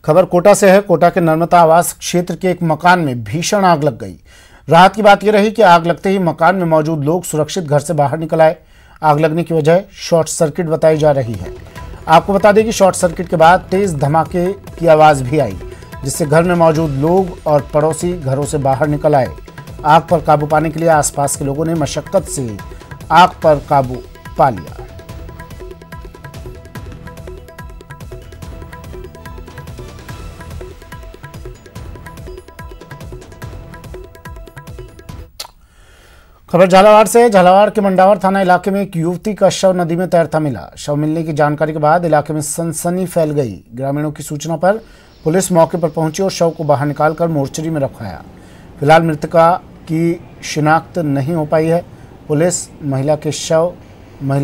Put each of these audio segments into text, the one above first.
खबर कोटा से है। कोटा के नर्मदा आवास क्षेत्र के एक मकान में भीषण आग लग गई। राहत की बात यह रही कि आग लगते ही मकान में मौजूद लोग सुरक्षित घर से बाहर निकल आए। आग लगने की वजह शॉर्ट सर्किट बताई जा रही है। आपको बता दें कि शॉर्ट सर्किट के बाद तेज धमाके की आवाज भी आई, जिससे घर में मौजूद लोग और पड़ोसी घरों से बाहर निकल आए। आग पर काबू पाने के लिए आसपास के लोगों ने मशक्कत से आग पर काबू पा लिया। खबर झालावाड़ से। झालावाड़ के मंडावर थाना इलाके में एक युवती का शव नदी में तैरता मिला। शव मिलने की जानकारी के बाद इलाके में सनसनी फैल गई। ग्रामीणों की सूचना पर पुलिस मौके पर पहुंची और शव को बाहर निकालकर मोर्चरी में रखवाया। फिलहाल मृतका की शिनाख्त नहीं हो पाई है। पुलिस महिला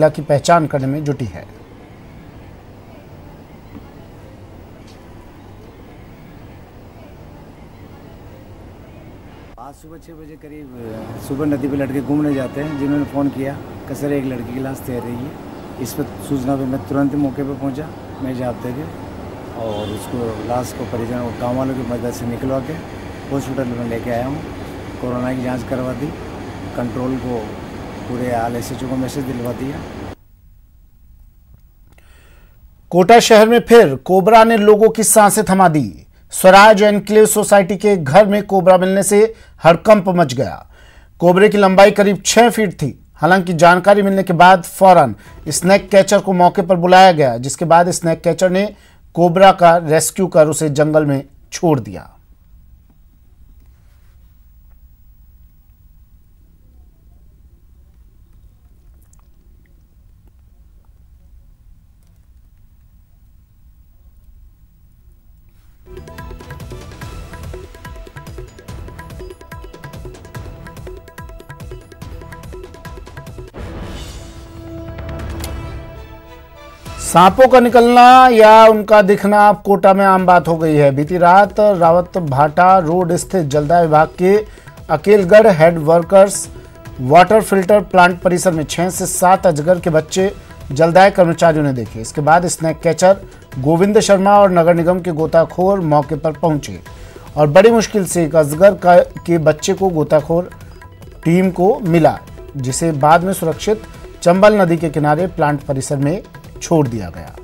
की पहचान करने में जुटी है। आज सुबह 6 बजे करीब सुबह नदी पे लड़के घूमने जाते हैं, जिन्होंने फ़ोन किया कि सर एक लड़की की लाश तैर रही है। इस पर सूचना पे मैं तुरंत मौके पे पहुंचा। मैं जाते थे और उसको लाश को परिजन और गाँव वालों की मदद से निकलवा के हॉस्पिटल में लेके आया हूँ। कोरोना की जाँच करवा दी, कंट्रोल को पूरे LSHO को मैसेज दिलवा दिया। कोटा शहर में फिर कोबरा ने लोगों की सांसें थमा दी। स्वराज एनक्लेव सोसाइटी के घर में कोबरा मिलने से हड़कंप मच गया। कोबरे की लंबाई करीब 6 फीट थी। हालांकि जानकारी मिलने के बाद फौरन स्नैक कैचर को मौके पर बुलाया गया, जिसके बाद स्नैक कैचर ने कोबरा का रेस्क्यू कर उसे जंगल में छोड़ दिया। सांपों का निकलना या उनका दिखना अब कोटा में आम बात हो गई है। बीती रात रावत भाटा रोड स्थित जलदाय विभाग के Akelgarh head workers water filter plant परिसर में 6 से 7 अजगर के बच्चे जलदाय कर्मचारियों ने देखे। इसके बाद स्नैक कैचर गोविंद शर्मा और नगर निगम के गोताखोर मौके पर पहुंचे और बड़ी मुश्किल से एक अजगर के बच्चे को गोताखोर टीम को मिला, जिसे बाद में सुरक्षित चंबल नदी के किनारे प्लांट परिसर में छोड़ दिया गया।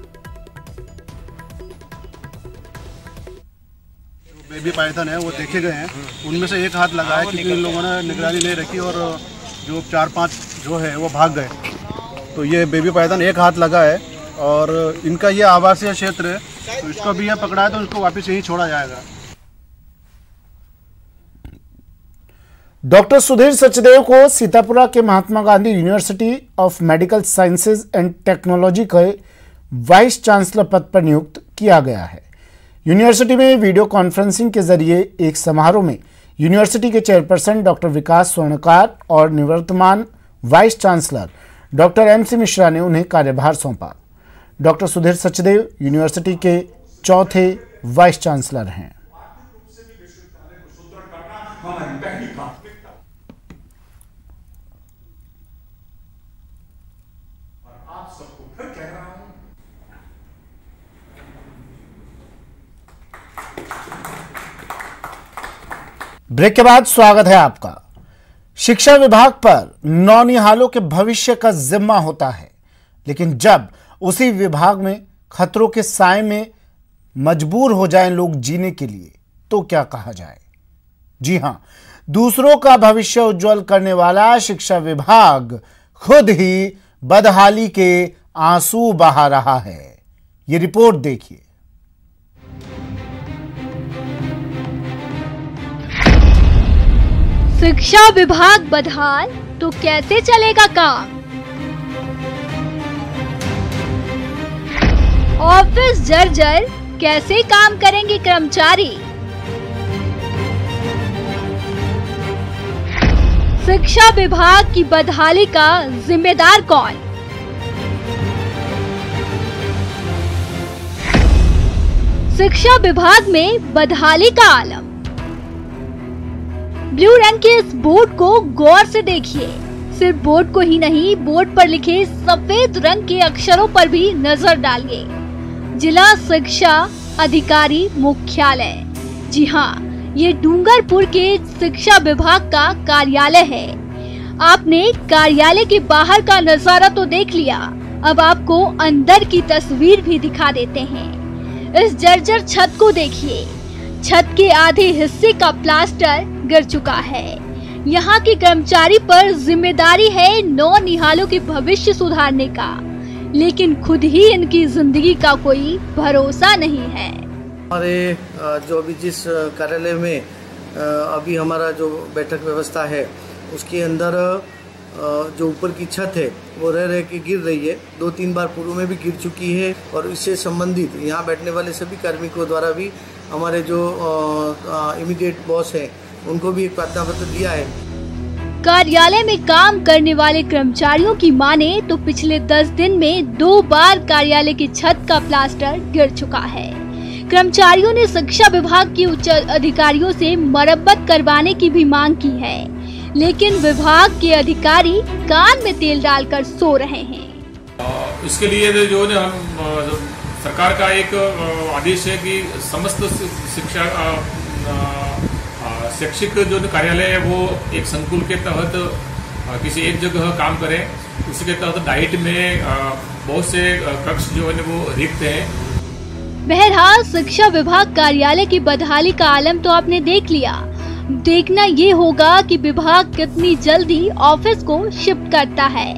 बेबी पाइथन है वो देखे गए हैं, उनमें से एक हाथ लगा है क्योंकि इन लोगों ने निगरानी नहीं रखी और जो 4-5 जो है वो भाग गए। तो ये बेबी पाइथन एक हाथ लगा है और इनका ये आवासीय क्षेत्र है, तो इसको भी ये पकड़ा है तो उसको वापस यहीं छोड़ा जाएगा। डॉक्टर सुधीर सचदेव को सीतापुरा के Mahatma Gandhi university of medical sciences and technology के वाइस चांसलर पद पर नियुक्त किया गया है। यूनिवर्सिटी में वीडियो कॉन्फ्रेंसिंग के जरिए एक समारोह में यूनिवर्सिटी के चेयरपर्सन डॉक्टर विकास स्वर्णकार और निवर्तमान vice chancellor doctor MC Mishra ने उन्हें कार्यभार सौंपा। डॉक्टर सुधीर सचदेव यूनिवर्सिटी के चौथे वाइस चांसलर हैं। ब्रेक के बाद स्वागत है आपका। शिक्षा विभाग पर नौनिहालों के भविष्य का जिम्मा होता है, लेकिन जब उसी विभाग में खतरों के साए में मजबूर हो जाएं लोग जीने के लिए, तो क्या कहा जाए। जी हां, दूसरों का भविष्य उज्जवल करने वाला शिक्षा विभाग खुद ही बदहाली के आंसू बहा रहा है। ये रिपोर्ट देखिए। शिक्षा विभाग बदहाल तो कैसे चलेगा काम। ऑफिस जर्जर, कैसे काम करेंगे कर्मचारी। शिक्षा विभाग की बदहाली का जिम्मेदार कौन। शिक्षा विभाग में बदहाली का आलम। ब्लू रंग के इस बोर्ड को गौर से देखिए। सिर्फ बोर्ड को ही नहीं, बोर्ड पर लिखे सफेद रंग के अक्षरों पर भी नजर डालिए। जिला शिक्षा अधिकारी मुख्यालय। जी हाँ, ये डूंगरपुर के शिक्षा विभाग का कार्यालय है। आपने कार्यालय के बाहर का नजारा तो देख लिया, अब आपको अंदर की तस्वीर भी दिखा देते हैं। इस जर्जर छत को देखिए, छत के आधे हिस्से का प्लास्टर गिर चुका है। यहाँ के कर्मचारी पर जिम्मेदारी है नौनिहालों के भविष्य सुधारने का, लेकिन खुद ही इनकी जिंदगी का कोई भरोसा नहीं है। हमारे जो अभी जिस कार्यालय में अभी हमारा जो बैठक व्यवस्था है उसके अंदर जो ऊपर की छत है वो रह के गिर रही है। 2-3 बार पूर्व में भी गिर चुकी है और इससे संबंधित यहाँ बैठने वाले सभी कार्मिकों द्वारा भी हमारे जो इमीडिएट बॉस है उनको भी एक प्रार्थना पत्र दिया है। कार्यालय में काम करने वाले कर्मचारियों की माने तो पिछले 10 दिन में 2 बार कार्यालय की छत का प्लास्टर गिर चुका है। कर्मचारियों ने शिक्षा विभाग के उच्च अधिकारियों से मरम्मत करवाने की भी मांग की है, लेकिन विभाग के अधिकारी कान में तेल डालकर सो रहे हैं। इसके लिए जो हम सरकार का एक आदेश है कि समस्त शिक्षा शैक्षिक जो कार्यालय है वो एक संकुल के तहत किसी एक जगह काम करें। उसके तहत डाइट में बहुत से कक्ष जो है वो रिक्त हैं। बहरहाल शिक्षा विभाग कार्यालय की बदहाली का आलम तो आपने देख लिया। देखना ये होगा कि विभाग कितनी जल्दी ऑफिस को शिफ्ट करता है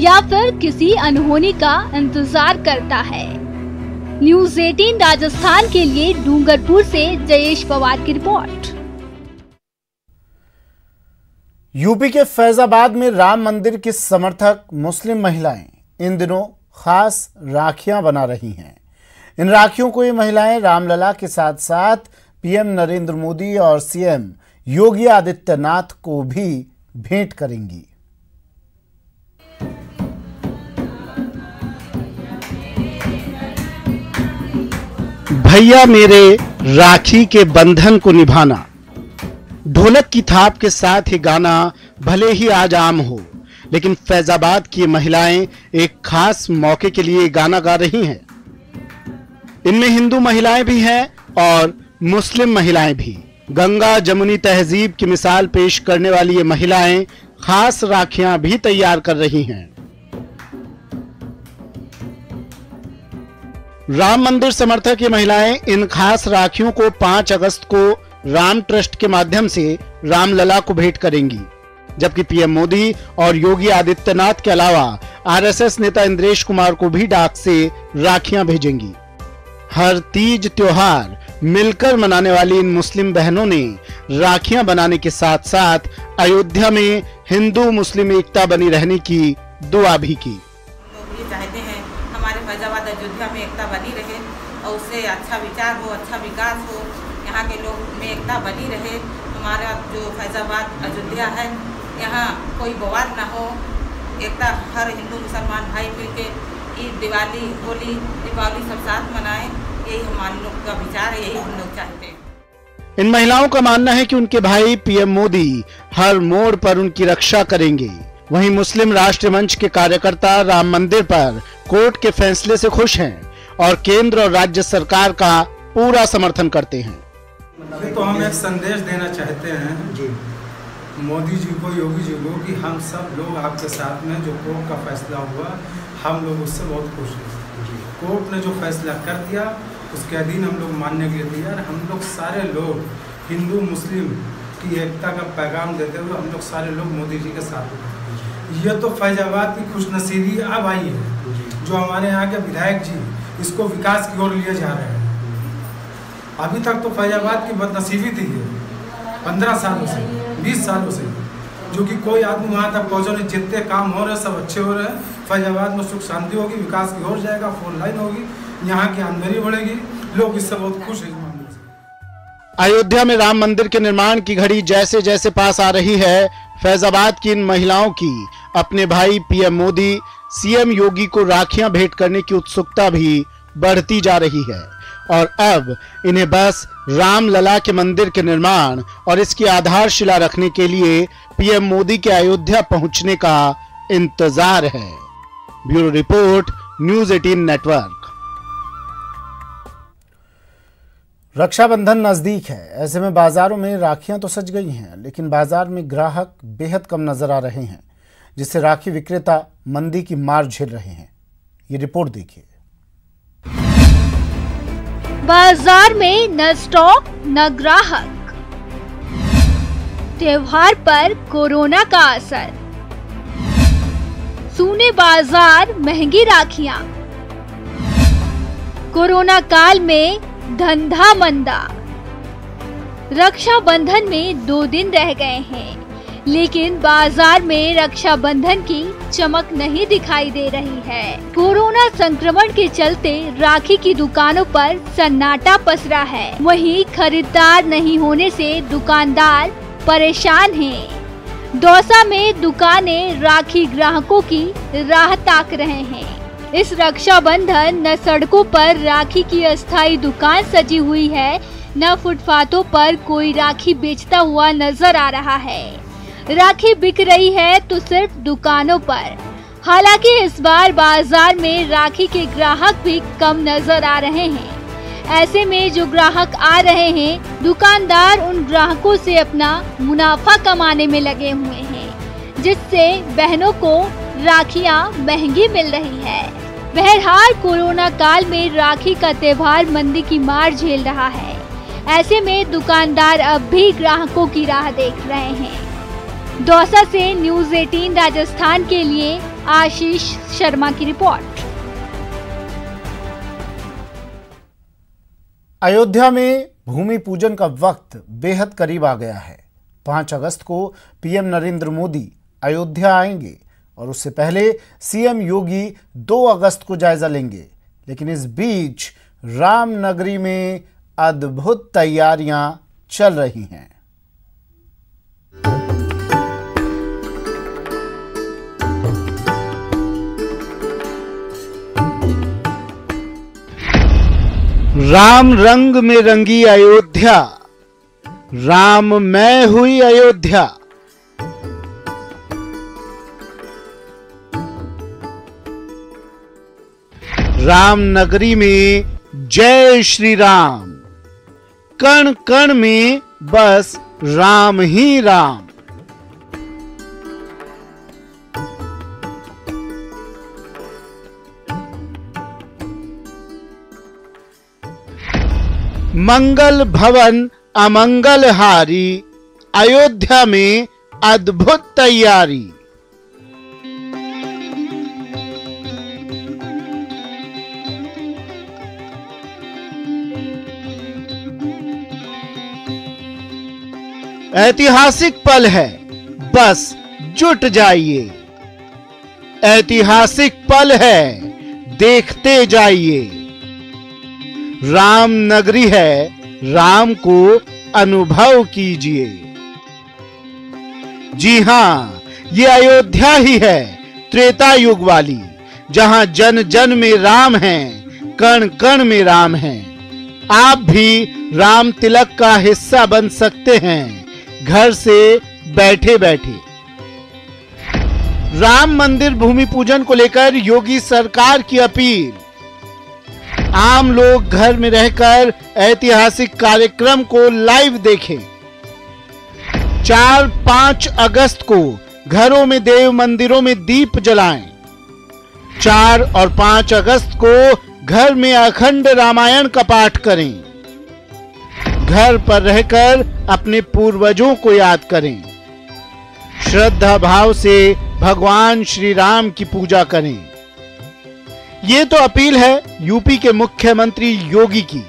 या फिर किसी अनहोनी का इंतजार करता है। न्यूज़ 18 राजस्थान के लिए डूंगरपुर से जयेश पवार की रिपोर्ट। यूपी के फैजाबाद में राम मंदिर की समर्थक मुस्लिम महिलाएं इन दिनों खास राखियां बना रही हैं। इन राखियों को ये महिलाएं रामलला के साथ साथ पीएम नरेंद्र मोदी और सीएम योगी आदित्यनाथ को भी भेंट करेंगी। भैया मेरे राखी के बंधन को निभाना, ढोलक की थाप के साथ ही गाना भले ही आज आम हो, लेकिन फैजाबाद की महिलाएं एक खास मौके के लिए गाना गा रही हैं। इनमें हिंदू महिलाएं भी हैं और मुस्लिम महिलाएं भी। गंगा जमुनी तहजीब की मिसाल पेश करने वाली ये महिलाएं खास राखियां भी तैयार कर रही हैं। राम मंदिर समर्थक ये महिलाएं इन खास राखियों को 5 अगस्त को राम ट्रस्ट के माध्यम से रामलला को भेंट करेंगी, जबकि पीएम मोदी और योगी आदित्यनाथ के अलावा आरएसएस नेता इंद्रेश कुमार को भी डाक से राखियां भेजेंगी। हर तीज त्योहार मिलकर मनाने वाली इन मुस्लिम बहनों ने राखियां बनाने के साथ साथ अयोध्या में हिंदू मुस्लिम एकता बनी रहने की दुआ भी की। लोग ये चाहते हैं हमारे फैजाबाद अयोध्या में एकता बनी रहे और उससे अच्छा विचार हो, अच्छा विकास हो, यहाँ के लोग में एकता बनी रहे। हमारा जो फैजाबाद अयोध्या है यहाँ कोई बवाल ना हो, एकता हर हिंदू मुसलमान भाई मिलके ईद, दिवाली, होली, दीपावली सब साथ मनाएं, यही हमारे लोग का विचार है, यही हम लोग चाहते हैं। इन महिलाओं का मानना है कि उनके भाई पीएम मोदी हर मोड़ पर उनकी रक्षा करेंगे। वहीं मुस्लिम राष्ट्र मंच के कार्यकर्ता राम मंदिर पर कोर्ट के फैसले से खुश हैं और केंद्र और राज्य सरकार का पूरा समर्थन करते हैं। तो हम एक संदेश देना चाहते हैं जी मोदी जी को, योगी जी को, कि हम सब लोग आपके साथ में जो कोर्ट का फैसला हुआ हम लोग उससे बहुत खुश हैं। कोर्ट ने जो फैसला कर दिया उसके अधीन हम लोग मानने के लिए तैयार। हम लोग सारे लोग हिंदू मुस्लिम की एकता का पैगाम देते हुए हम लोग सारे लोग मोदी जी के साथ हैं। ये तो फैजाबाद की खुशनसीबी अब आई है, जो हमारे यहाँ के विधायक जी इसको विकास की ओर लिए जा रहे हैं। अभी तक तो फैजाबाद की बदनसीबी थी 15 सालों से, 20 सालों से, जो कि कोई आदमी वहाँ तक पहुँचा नहीं। जितने काम हो रहे हैं सब अच्छे हो रहे हैं। फैजाबाद में सुख शांति होगी, विकास की ओर जाएगा, 4 लाइन होगी, यहाँ की आमदनी बढ़ेगी, लोग इससे बहुत खुश हैं। अयोध्या में राम मंदिर के निर्माण की घड़ी जैसे जैसे पास आ रही है, फैजाबाद की इन महिलाओं की अपने भाई पीएम मोदी, सीएम योगी को राखियां भेंट करने की उत्सुकता भी बढ़ती जा रही है और अब इन्हें बस रामलला के मंदिर के निर्माण और इसकी आधारशिला रखने के लिए पीएम मोदी के अयोध्या पहुंचने का इंतजार है। Bureau report, news 18 network. Rakshabandhan नजदीक है, ऐसे में बाजारों में राखियां तो सज गई हैं, लेकिन बाजार में ग्राहक बेहद कम नजर आ रहे हैं, जिससे राखी विक्रेता मंदी की मार झेल रहे हैं। ये रिपोर्ट देखिए। बाजार में न स्टॉक न ग्राहक, त्योहार पर कोरोना का असर, सूने बाजार महंगी राखियां, कोरोना काल में धंधा मंदा। रक्षाबंधन में 2 दिन रह गए हैं, लेकिन बाजार में रक्षाबंधन की चमक नहीं दिखाई दे रही है। कोरोना संक्रमण के चलते राखी की दुकानों पर सन्नाटा पसरा है। वहीं खरीदार नहीं होने से दुकानदार परेशान हैं। दौसा में दुकानें राखी ग्राहकों की राह ताक रहे हैं। इस रक्षाबंधन न सड़कों पर राखी की अस्थायी दुकान सजी हुई है, न फुटपाथों पर कोई राखी बेचता हुआ नजर आ रहा है। राखी बिक रही है तो सिर्फ दुकानों पर। हालांकि इस बार बाजार में राखी के ग्राहक भी कम नजर आ रहे हैं। ऐसे में जो ग्राहक आ रहे हैं, दुकानदार उन ग्राहकों से अपना मुनाफा कमाने में लगे हुए हैं, जिससे बहनों को राखियां महंगी मिल रही है। बहरहाल कोरोना काल में राखी का त्योहार मंदी की मार झेल रहा है। ऐसे में दुकानदार अब भी ग्राहकों की राह देख रहे हैं। दौसा से न्यूज़ 18 राजस्थान के लिए आशीष शर्मा की रिपोर्ट। अयोध्या में भूमि पूजन का वक्त बेहद करीब आ गया है। 5 अगस्त को पीएम नरेंद्र मोदी अयोध्या आएंगे और उससे पहले सीएम योगी 2 अगस्त को जायजा लेंगे। लेकिन इस बीच रामनगरी में अद्भुत तैयारियां चल रही हैं। राम रंग में रंगी अयोध्या, राममय हुई अयोध्या। राम नगरी में जय श्री राम, कण कण में बस राम ही राम। मंगल भवन अमंगल हारी, अयोध्या में अद्भुत तैयारी। ऐतिहासिक पल है, बस जुट जाइए। ऐतिहासिक पल है, देखते जाइए। राम नगरी है, राम को अनुभव कीजिए। जी हां, ये अयोध्या ही है, त्रेता युग वाली, जहां जन जन में राम हैं, कण कण में राम हैं। आप भी राम तिलक का हिस्सा बन सकते हैं, घर से बैठे बैठे। राम मंदिर भूमि पूजन को लेकर योगी सरकार की अपील। आम लोग घर में रहकर ऐतिहासिक कार्यक्रम को लाइव देखें। 4-5 अगस्त को घरों में देव मंदिरों में दीप जलाएं। 4 और 5 अगस्त को घर में अखंड रामायण का पाठ करें। घर पर रहकर अपने पूर्वजों को याद करें। श्रद्धा भाव से भगवान श्री राम की पूजा करें। ये तो अपील है यूपी के मुख्यमंत्री योगी की।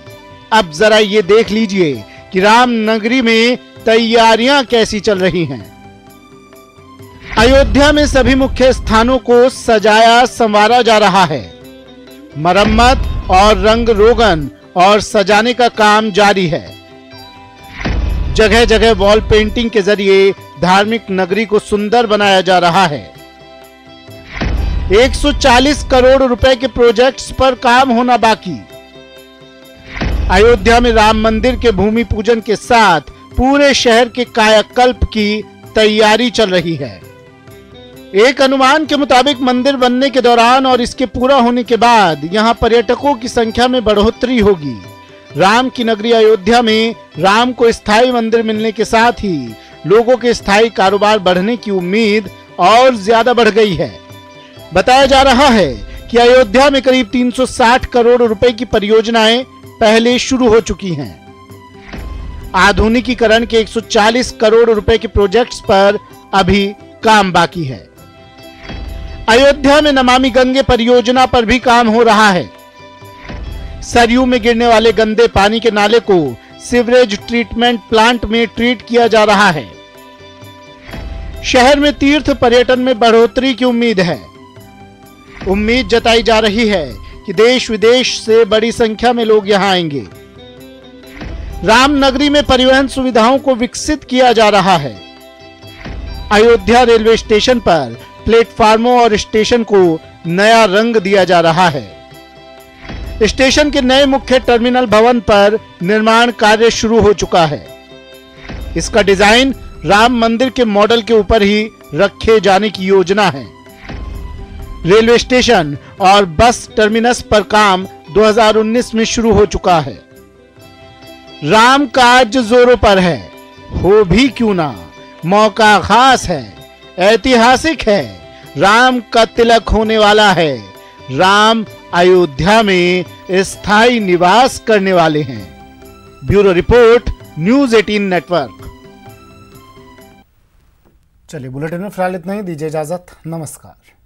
अब जरा ये देख लीजिए कि राम नगरी में तैयारियां कैसी चल रही हैं। अयोध्या में सभी मुख्य स्थानों को सजाया संवारा जा रहा है। मरम्मत और रंग रोगन और सजाने का काम जारी है। जगह जगह वॉल पेंटिंग के जरिए धार्मिक नगरी को सुंदर बनाया जा रहा है। 140 करोड़ रुपए के प्रोजेक्ट्स पर काम होना बाकी। अयोध्या में राम मंदिर के भूमि पूजन के साथ पूरे शहर के कायाकल्प की तैयारी चल रही है। एक अनुमान के मुताबिक मंदिर बनने के दौरान और इसके पूरा होने के बाद यहां पर्यटकों की संख्या में बढ़ोतरी होगी। राम की नगरी अयोध्या में राम को स्थायी मंदिर मिलने के साथ ही लोगों के स्थायी कारोबार बढ़ने की उम्मीद और ज्यादा बढ़ गई है। बताया जा रहा है कि अयोध्या में करीब 360 करोड़ रुपए की परियोजनाएं पहले शुरू हो चुकी हैं। आधुनिकीकरण के 140 करोड़ रुपए के प्रोजेक्ट्स पर अभी काम बाकी है। अयोध्या में नमामि गंगे परियोजना पर भी काम हो रहा है। सरयू में गिरने वाले गंदे पानी के नाले को सीवरेज ट्रीटमेंट प्लांट में ट्रीट किया जा रहा है। शहर में तीर्थ पर्यटन में बढ़ोतरी की उम्मीद है। उम्मीद जताई जा रही है कि देश विदेश से बड़ी संख्या में लोग यहां आएंगे। रामनगरी में परिवहन सुविधाओं को विकसित किया जा रहा है। अयोध्या रेलवे स्टेशन पर प्लेटफार्मों और स्टेशन को नया रंग दिया जा रहा है। स्टेशन के नए मुख्य टर्मिनल भवन पर निर्माण कार्य शुरू हो चुका है। इसका डिजाइन राम मंदिर के मॉडल के ऊपर ही रखे जाने की योजना है। रेलवे स्टेशन और बस टर्मिनस पर काम 2019 में शुरू हो चुका है। राम काज जोरों पर है, हो भी क्यों ना, मौका खास है, ऐतिहासिक है, राम का तिलक होने वाला है। राम अयोध्या में स्थायी निवास करने वाले हैं। Bureau report, news 18 network. चलिए, बुलेटिन में फिलहाल इतना ही। दीजिए इजाजत। नमस्कार।